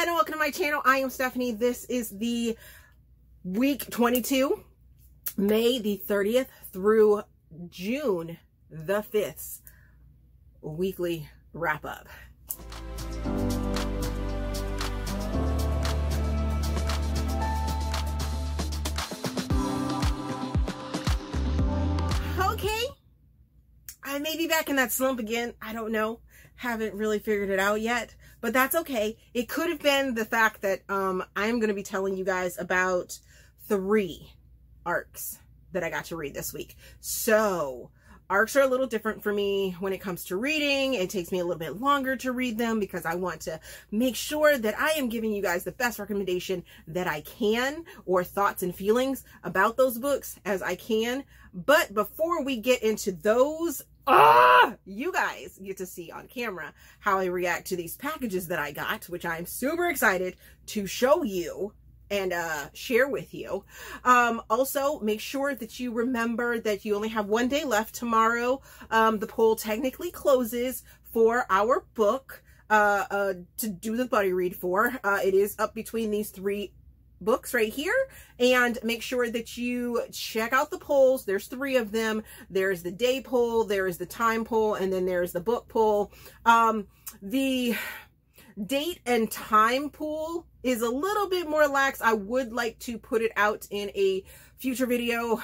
and welcome to my channel. I am Stephanie. This is the week 22, May the 30th through June the 5th weekly wrap up. Okay, I may be back in that slump again. I don't know. Haven't really figured it out yet, but that's okay. It could have been the fact that I'm going to be telling you guys about 3 arcs that I got to read this week. So arcs are a little different for me when it comes to reading. It takes me a little bit longer to read them because I want to make sure that I am giving you guys the best recommendation that I can, or thoughts and feelings about those books as I can. But before we get into those, you guys get to see on camera how I react to these packages that I got, which I'm super excited to show you and share with you. Also, make sure that you remember that you only have 1 day left tomorrow. The poll technically closes for our book to do the buddy read for. It is up between these 3 books right here, and make sure that you check out the polls. There's 3 of them. There's the day poll, there is the time poll, and then there's the book poll. The date and time pool is a little bit more lax. I would like to put it out in a future video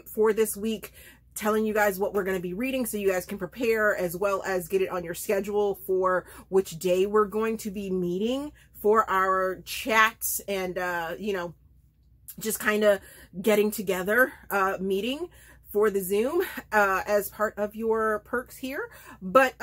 for this week, telling you guys what we're going to be reading so you guys can prepare, as well as get it on your schedule for which day we're going to be meeting for our chats and, you know, just kind of getting together, meeting for the Zoom as part of your perks here. But,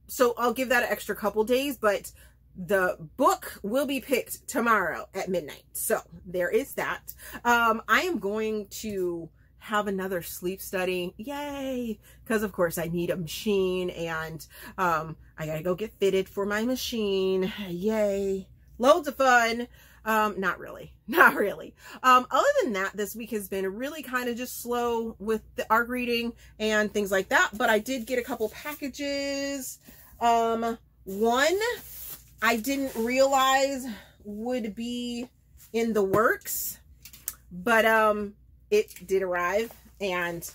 so I'll give that an extra couple days, but the book will be picked tomorrow at midnight. So there is that. I am going to have another sleep study. Yay. Because of course I need a machine, and I gotta go get fitted for my machine. Yay. Loads of fun. Not really. Other than that, this week has been really kind of just slow with the ARC reading and things like that. But I did get a couple packages. One I didn't realize would be in the works, but it did arrive, and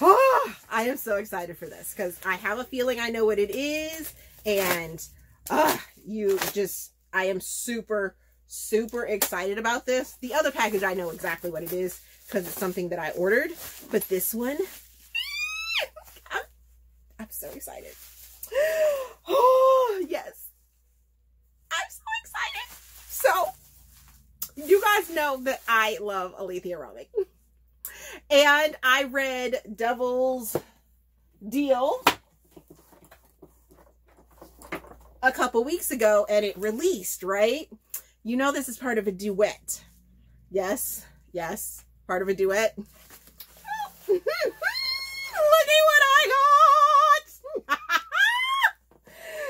I am so excited for this because I have a feeling I know what it is, and I am super excited about this. The other package, I know exactly what it is because it's something that I ordered, but this one, I'm so excited. Oh, yes. I'm so excited. So, you guys know that I love Alethea Romick. And I read Devil's Deal a couple weeks ago, and it released, right? You know this is part of a duet. Yes, part of a duet. Look at what I got!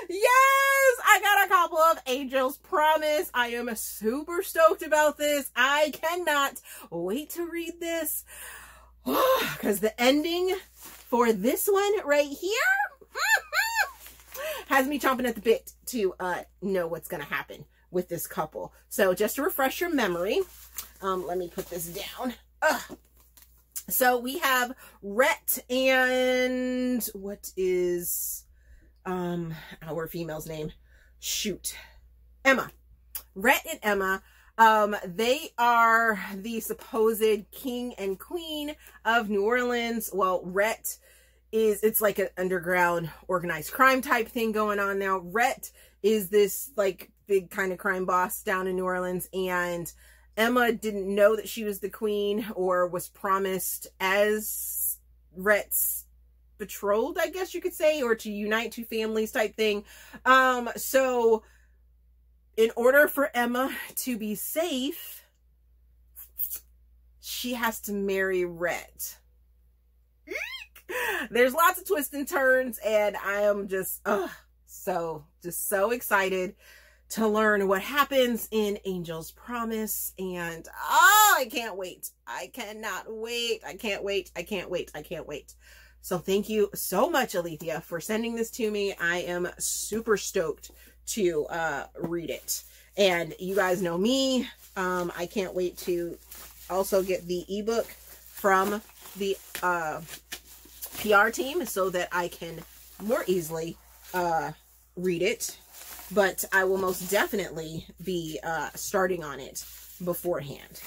Yes, I got a couple of Angel's Promise. I am super stoked about this. I cannot wait to read this. Because the ending for this one right here has me chomping at the bit to know what's going to happen with this couple. So just to refresh your memory, let me put this down. So we have Rhett and what is our female's name? Shoot. Emma. Rhett and Emma. They are the supposed king and queen of New Orleans. Well, Rhett it's like an underground organized crime type thing going on now. Rhett is this like big kind of crime boss down in New Orleans, and Emma didn't know that she was the queen, or was promised as Rhett's betrothed, I guess you could say, or to unite 2 families type thing. So in order for Emma to be safe, she has to marry Rhett. There's lots of twists and turns, and I am just so excited to learn what happens in Angel's Promise. And I can't wait. I cannot wait. I can't wait. So thank you so much, Alethea, for sending this to me. I am super stoked to read it. And you guys know me. I can't wait to also get the ebook from the PR team so that I can more easily read it. But I will most definitely be starting on it beforehand.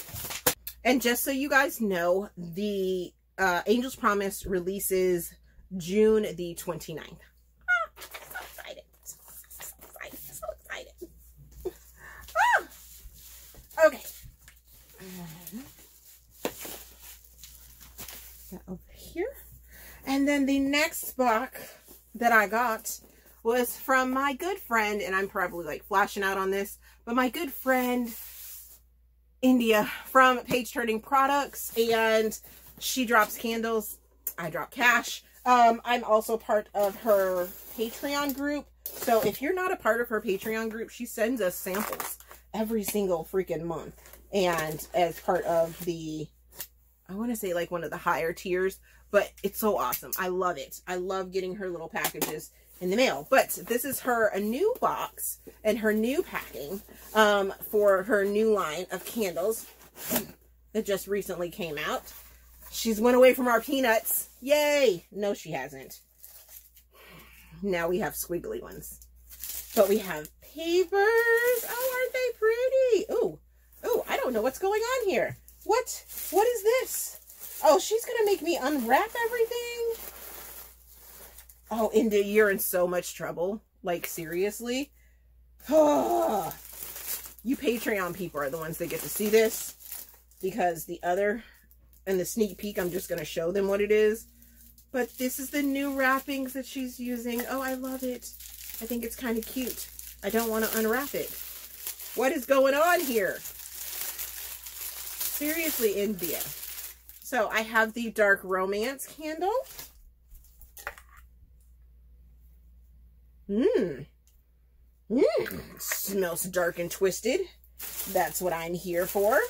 And just so you guys know, the Angel's Promise releases June the 29th. Ah, so excited. So excited. So excited. Ah! Okay. That over here. And then the next book that I got was from my good friend, and I'm probably like flashing out on this, but my good friend India from Page Turning Products, and she drops candles, I drop cash. I'm also part of her Patreon group, so if you're not a part of her Patreon group, she sends us samples every single freaking month, and as part of the, I want to say like one of the higher tiers, but it's so awesome. I love it. I love getting her little packages in the mail. But this is a new box and her new packing for her new line of candles that just recently came out. She's went away from our peanuts. Yay! No, she hasn't. Now we have squiggly ones. But we have papers. Oh, aren't they pretty? Ooh. Ooh, I don't know what's going on here. What is this? Oh, she's going to make me unwrap everything? Oh, India, you're in so much trouble. Like, seriously? Oh, you Patreon people are the ones that get to see this. Because the other, and the sneak peek, I'm just going to show them what it is. But this is the new wrappings that she's using. Oh, I love it. I think it's kind of cute. I don't want to unwrap it. What is going on here? Seriously, India. So I have the Dark Romance candle. Smells dark and twisted. That's what I'm here for.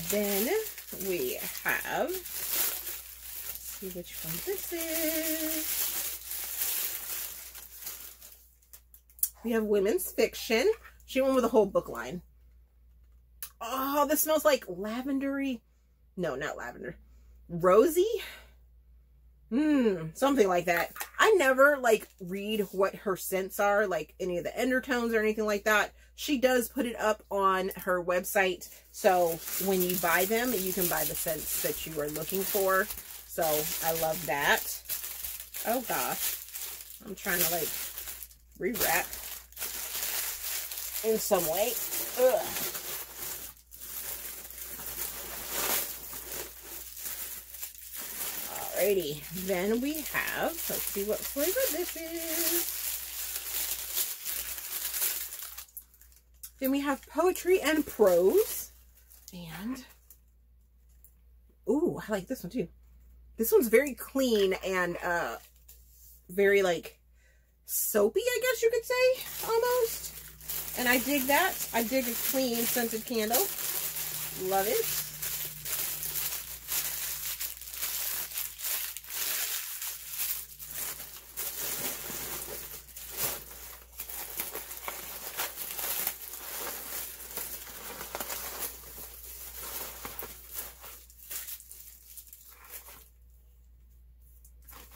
Then we have, let's see which one this is. We have women's fiction. She went with a whole book line. Oh, this smells like lavendery. No, not lavender. Rosy? Something like that. I never like read what her scents are, like any of the undertones or anything like that. She does put it up on her website. So when you buy them, you can buy the scents that you are looking for. So I love that. Oh gosh. I'm trying to like rewrap in some way. Ugh. Alrighty, then we have, let's see what flavor this is. Then we have Poetry and Prose. And, ooh, I like this one too. This one's very clean and very like soapy, I guess you could say, almost. And I dig that. I dig a clean scented candle. Love it.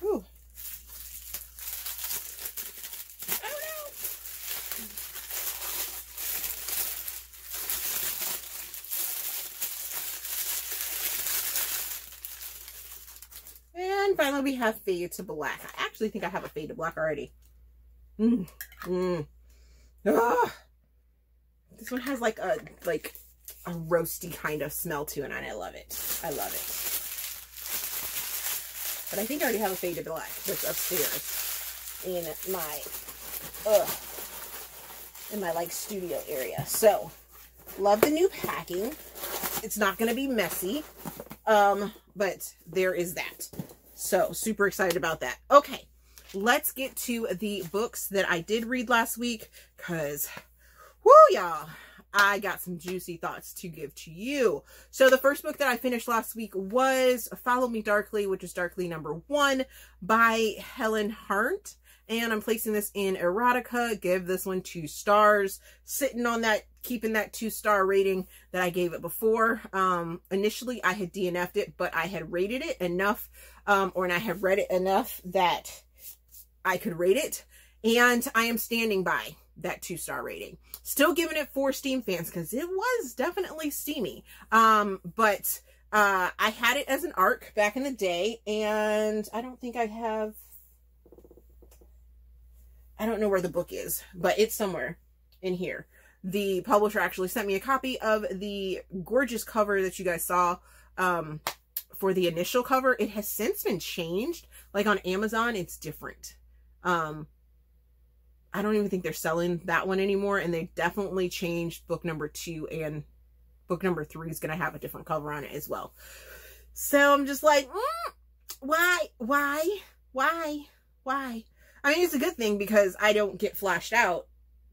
Ooh. And finally, we have Fade to Black. I actually think I have a Fade to Black already. Ah. This one has like a roasty kind of smell to it, and I love it. I love it. But I think I already have a Fade to Black that's upstairs in my like studio area. So love the new packing. It's not going to be messy. But there is that. So super excited about that. Okay, let's get to the books that I did read last week, because y'all, I got some juicy thoughts to give to you. So the first book that I finished last week was Follow Me Darkly, which is Darkly #1 by Helen Harnt. And I'm placing this in erotica. Give this one 2 stars. Sitting on that, keeping that 2-star rating that I gave it before. Initially, I had DNF'd it, but I had rated it enough, and I have read it enough that I could rate it. And I am standing by that 2-star rating. Still giving it 4 Steam fans because it was definitely steamy. But I had it as an ARC back in the day, and I don't think I have... I don't know where the book is, but it's somewhere in here. The publisher actually sent me a copy of the gorgeous cover that you guys saw for the initial cover. It has since been changed. Like on Amazon, it's different. I don't even think they're selling that one anymore, and they definitely changed book #2, and book #3 is going to have a different cover on it as well. So I'm just like, why? I mean, it's a good thing because I don't get flashed out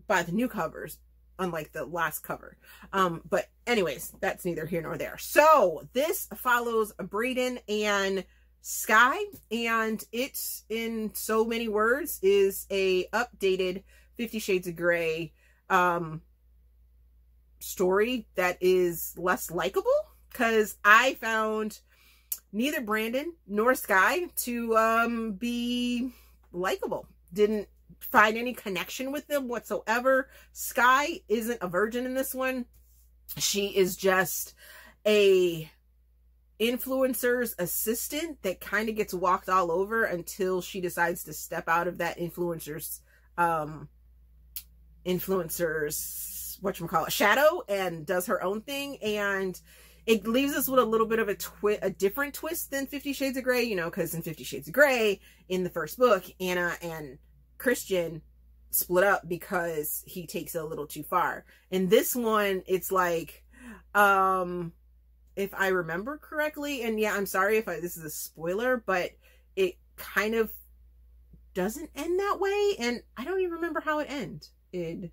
by the new covers, unlike the last cover. But anyways, that's neither here nor there. So this follows Brayden and Sky, and it's, in so many words, is a updated 50 Shades of Grey story that is less likable, because I found neither Brandon nor Sky to be likable. Didn't find any connection with them whatsoever. Sky isn't a virgin in this one. She is just a influencer's assistant that kind of gets walked all over until she decides to step out of that influencer's shadow and does her own thing. And it leaves us with a little bit of a different twist than 50 Shades of Grey, you know, because in 50 Shades of Grey, in the first book, Anna and Christian split up because he takes it a little too far. In this one, it's like, if I remember correctly, and yeah, I'm sorry if this is a spoiler, but it kind of doesn't end that way, and I don't even remember how it ended.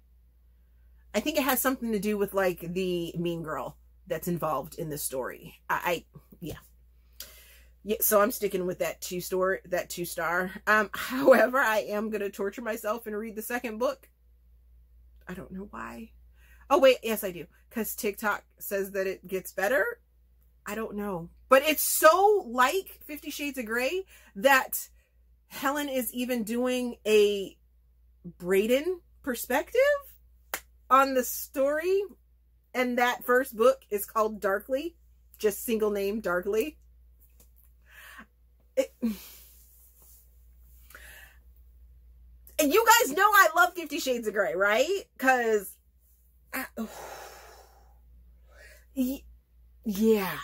I think it has something to do with, like, the mean girl that's involved in the story. Yeah, so I'm sticking with that 2-star. However, I am going to torture myself and read the second book. I don't know why. Oh, wait. Yes, I do. Because TikTok says that it gets better. I don't know. But it's so like 50 Shades of Grey that Helen is even doing a Brayden perspective on the story. And that first book is called Darkly. Just single name, Darkly. And you guys know I love 50 Shades of Grey, right? Because, yeah.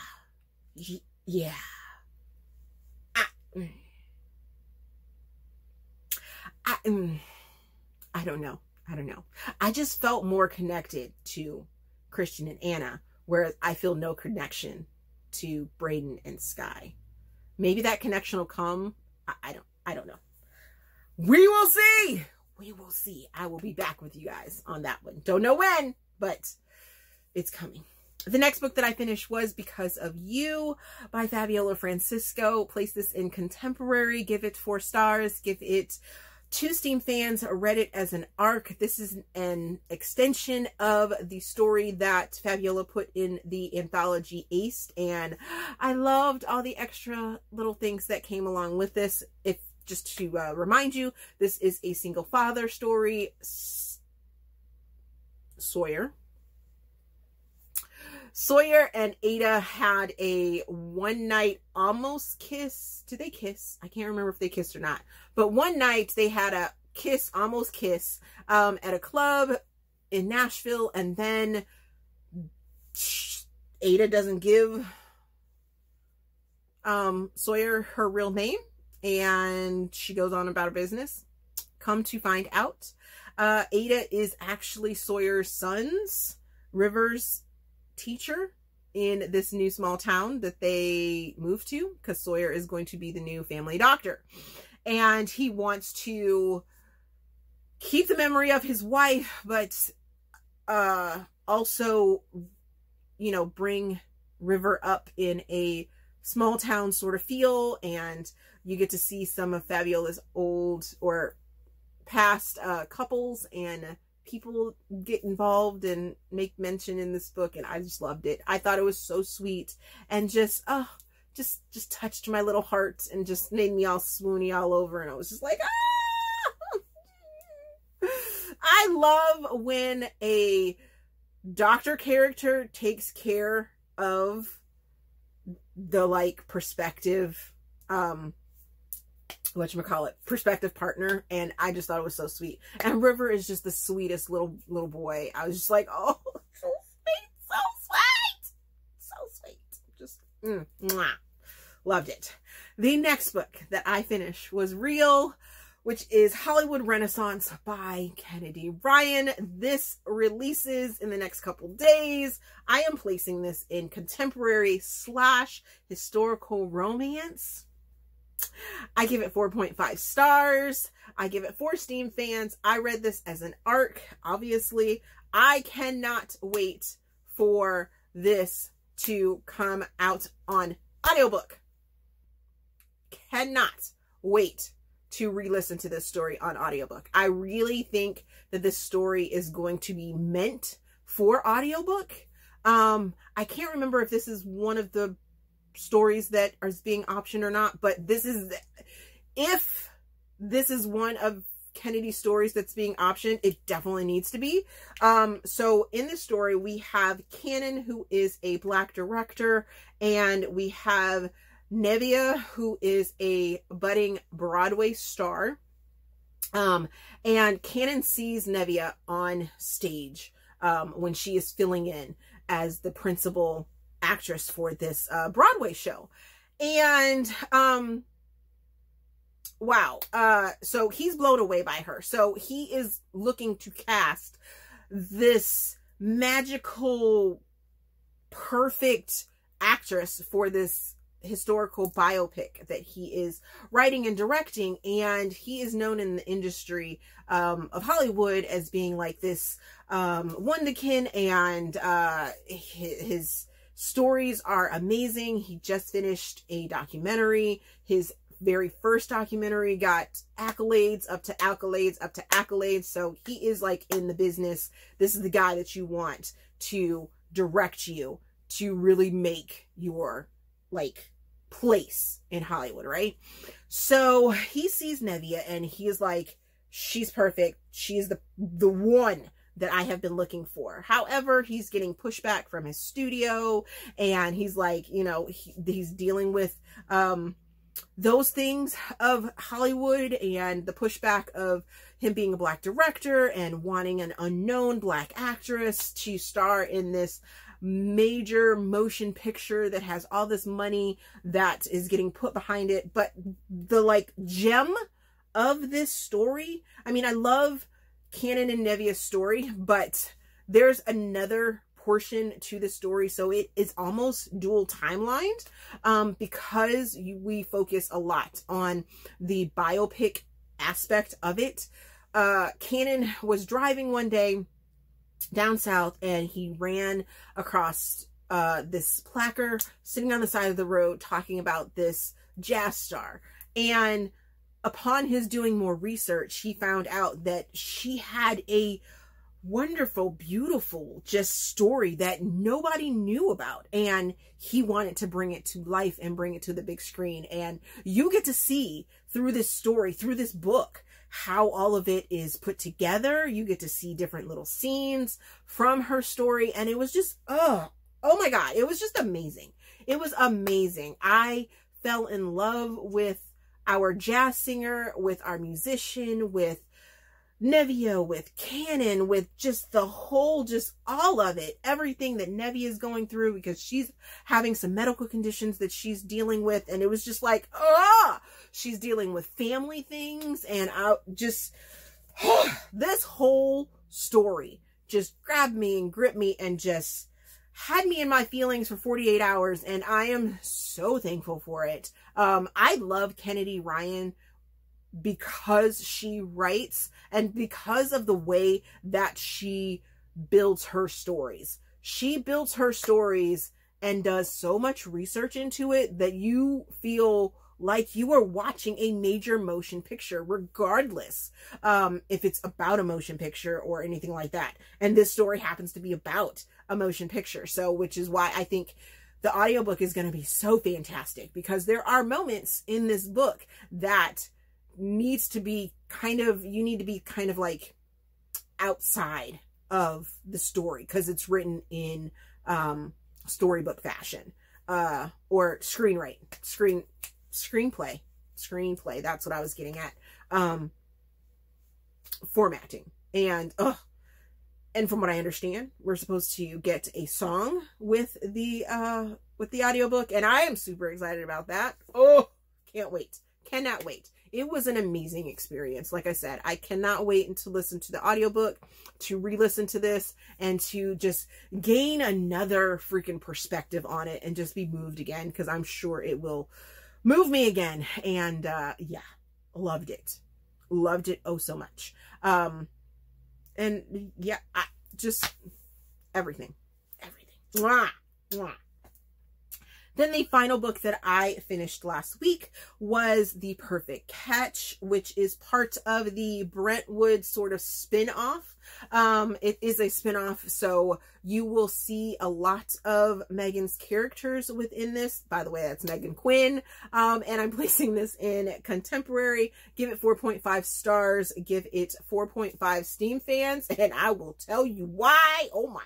I don't know. I just felt more connected to Christian and Anna, whereas I feel no connection to Brayden and Sky. Maybe that connection will come. I don't know. We will see. I will be back with you guys on that one. Don't know when, but it's coming. The next book that I finished was Because of You by Fabiola Francisco. Place this in contemporary. Give it 4 stars. Give it 2 Steam fans. Read it as an ARC. This is an extension of the story that Fabiola put in the anthology Aced, and I loved all the extra little things that came along with this. Just to remind you, this is a single father story. Sawyer and Ada had a one-night almost kiss. Did they kiss? I can't remember if they kissed or not. But one night they had a almost kiss, at a club in Nashville. And then Ada doesn't give Sawyer her real name. And she goes on about her business. Come to find out, Ada is actually Sawyer's son's, River's, teacher in this new small town that they moved to, because Sawyer is going to be the new family doctor. And he wants to keep the memory of his wife, but also, you know, bring River up in a small town sort of feel, and you get to see some of Fabiola's old or past couples, and people get involved and make mention in this book, and I just loved it. I thought it was so sweet and just touched my little heart and just made me all swoony all over, and I was just like, ah! I love when a doctor character takes care of the like perspective perspective partner, and I just thought it was so sweet. And River is just the sweetest little boy. I was just like, oh, so sweet, just mwah. Loved it. The next book that I finished was Real, which is Hollywood Renaissance by Kennedy Ryan. This releases in the next couple days. I am placing this in contemporary / historical romance. I give it 4.5 stars. I give it 4 Steam fans. I read this as an arc, obviously. I cannot wait for this to come out on audiobook. Cannot wait to re-listen to this story on audiobook. I really think that this story is going to be meant for audiobook. I can't remember if this is one of the stories that are being optioned or not, but this is, if this is one of Kennedy's stories that's being optioned, it definitely needs to be. So in this story, we have Cannon, who is a Black director, and we have Nevia, who is a budding Broadway star. And Cannon sees Nevia on stage when she is filling in as the principal actress for this Broadway show. And wow, so he's blown away by her. So he is looking to cast this magical, perfect actress for this historical biopic that he is writing and directing. And he is known in the industry of Hollywood as being like this wonderkin, and his stories are amazing. He just finished a documentary. His very first documentary got accolades up to accolades up to accolades. So he is like in the business. This is the guy that you want to direct you to really make your like place in Hollywood, right? So he sees Nevia and he is like, she's perfect. She's the one that I have been looking for. However, he's getting pushback from his studio, and he's like, you know, he's dealing with those things of Hollywood and the pushback of him being a Black director and wanting an unknown Black actress to star in this major motion picture that has all this money that is getting put behind it. But the like gem of this story, I mean, I love Cannon and Nevia's story, but there's another portion to the story, so it is almost dual timelined, because we focus a lot on the biopic aspect of it. Cannon was driving one day down south, and he ran across this placard sitting on the side of the road talking about this jazz star. And upon his doing more research, he found out that she had a wonderful, beautiful just story that nobody knew about, and he wanted to bring it to life and bring it to the big screen. And you get to see through this story, through this book, how all of it is put together. You get to see different little scenes from her story, and it was just oh my god, it was just amazing. It was amazing. I fell in love with our jazz singer, with our musician, with Nevia, with Cannon, with just the whole, just all of it, everything that Nevia is going through, because she's having some medical conditions that she's dealing with. And it was just like, she's dealing with family things. And I just, this whole story just grabbed me and gripped me and just had me in my feelings for 48 hours. And I am so thankful for it. I love Kennedy Ryan because she writes, and because of the way that she builds her stories. She builds her stories and does so much research into it that you feel like you are watching a major motion picture, regardless if it's about a motion picture or anything like that. And this story happens to be about a motion picture. So, which is why I think the audiobook is going to be so fantastic, because there are moments in this book that needs to be kind of, you need to be kind of like outside of the story, because it's written in storybook fashion, or screenplay. That's what I was getting at. Formatting. And from what I understand, we're supposed to get a song with the audiobook, and I am super excited about that. Oh, can't wait. Cannot wait. It was an amazing experience. Like I said, I cannot wait to listen to the audiobook, to re-listen to this, and to just gain another freaking perspective on it and just be moved again, because I'm sure it will move me again. And yeah, loved it. Loved it oh so much. And yeah, just everything. Mwah, mwah. Then the final book that I finished last week was The Perfect Catch, which is part of the Brentwood sort of spin-off. It is a spin-off, so you will see a lot of Meghan's characters within this. By the way, that's Meghan Quinn. And I'm placing this in contemporary. Give it 4.5 stars. Give it 4.5 Steam fans. And I will tell you why. Oh my.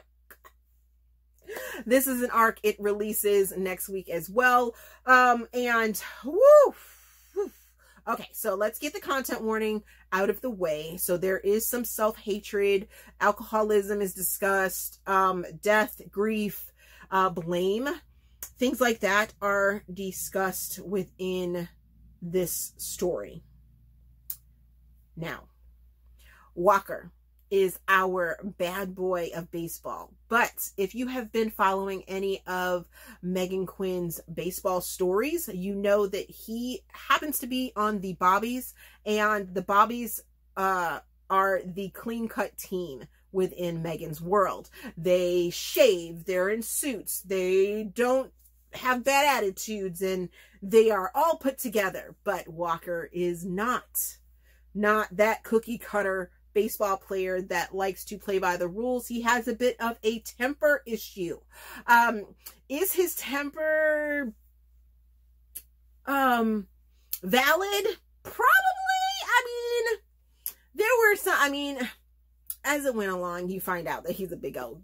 This is an arc. It releases next week as well. And woo. Okay, so let's get the content warning out of the way. So there is some self-hatred, alcoholism is discussed, death, grief, blame, things like that are discussed within this story. Now, Walker is our bad boy of baseball. But if you have been following any of Meghan Quinn's baseball stories, you know that he happens to be on the Bobbies, and the Bobbies are the clean-cut team within Meghan's world. They shave, they're in suits, they don't have bad attitudes, and they are all put together. But Walker is not that cookie-cutter baseball player that likes to play by the rules. He has a bit of a temper issue. Is his temper valid? Probably. I mean, there were some, as it went along, you find out that he's a big old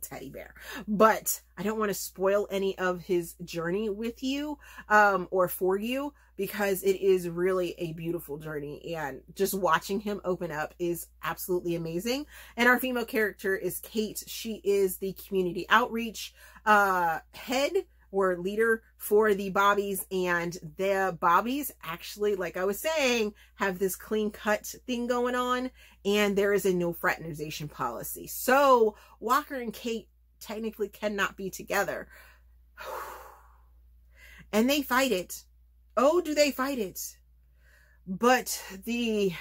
teddy bear. But I don't want to spoil any of his journey with you, or for you, because it is really a beautiful journey, and just watching him open up is absolutely amazing. And our female character is Kate. She is the community outreach head or leader for the Bobbies, and the Bobbies actually, like I was saying, have this clean cut thing going on, and there is a no fraternization policy. So Walker and Kate technically cannot be together. And they fight it. Oh, do they fight it? But the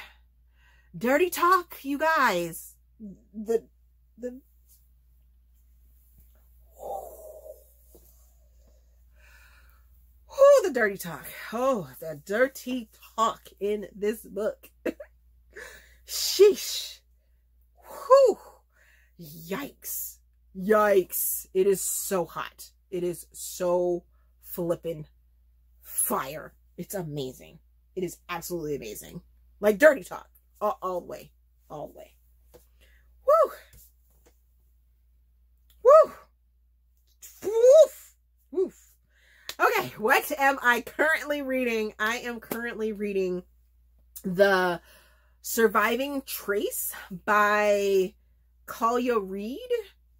dirty talk, you guys, the dirty talk. Oh, the dirty talk in this book. Sheesh. Whew. Yikes. Yikes. It is so hot. It is so flippin' fire. It's amazing. It is absolutely amazing. Like dirty talk. All the way. All the way. Woo. Woo. Woof. Woof. Okay, what am I currently reading? I am currently reading The Surviving Trace by Calia Reed.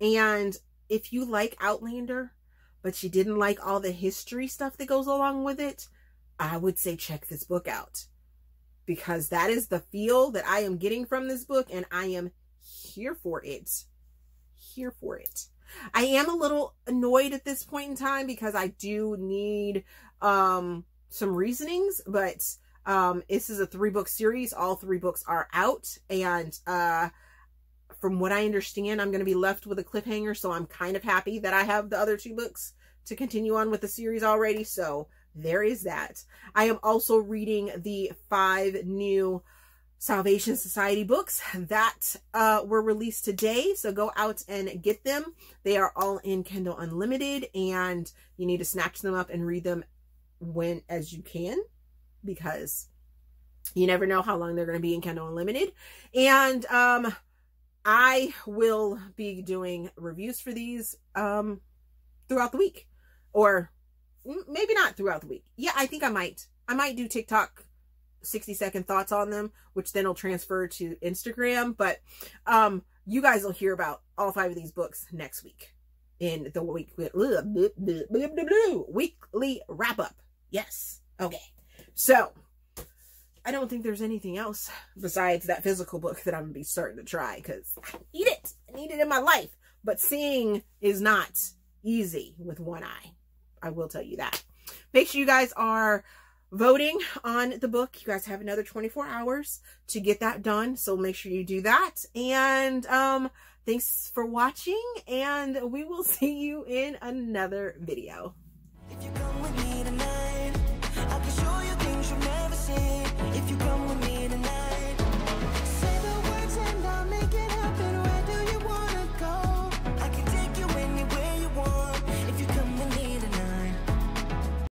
And if you like Outlander, but you didn't like all the history stuff that goes along with it, I would say check this book out, because that is the feel that I am getting from this book, and I am here for it. Here for it. I am a little annoyed at this point in time because I do need some reasonings, but this is a 3-book series. All 3 books are out, and from what I understand, I'm going to be left with a cliffhanger, so I'm kind of happy that I have the other 2 books to continue on with the series already, so there is that. I am also reading the 5 new Salvation Society books that were released today, so go out and get them. They are all in Kindle Unlimited, and you need to snatch them up and read them when as you can, because you never know how long they're going to be in Kindle Unlimited. And I will be doing reviews for these throughout the week, or maybe not throughout the week. Yeah, I think I might do TikTok 60-second thoughts on them, which then will transfer to Instagram. But you guys will hear about all 5 of these books next week in the weekly wrap up. Yes. Okay. So I don't think there's anything else besides that physical book that I'm going to be starting to try, because I need it. I need it in my life. But seeing is not easy with one eye. I will tell you that. Make sure you guys are voting on the book. You guys have another 24 hours to get that done, so make sure you do that. And thanks for watching, and we will see you in another video. If you come with me tonight.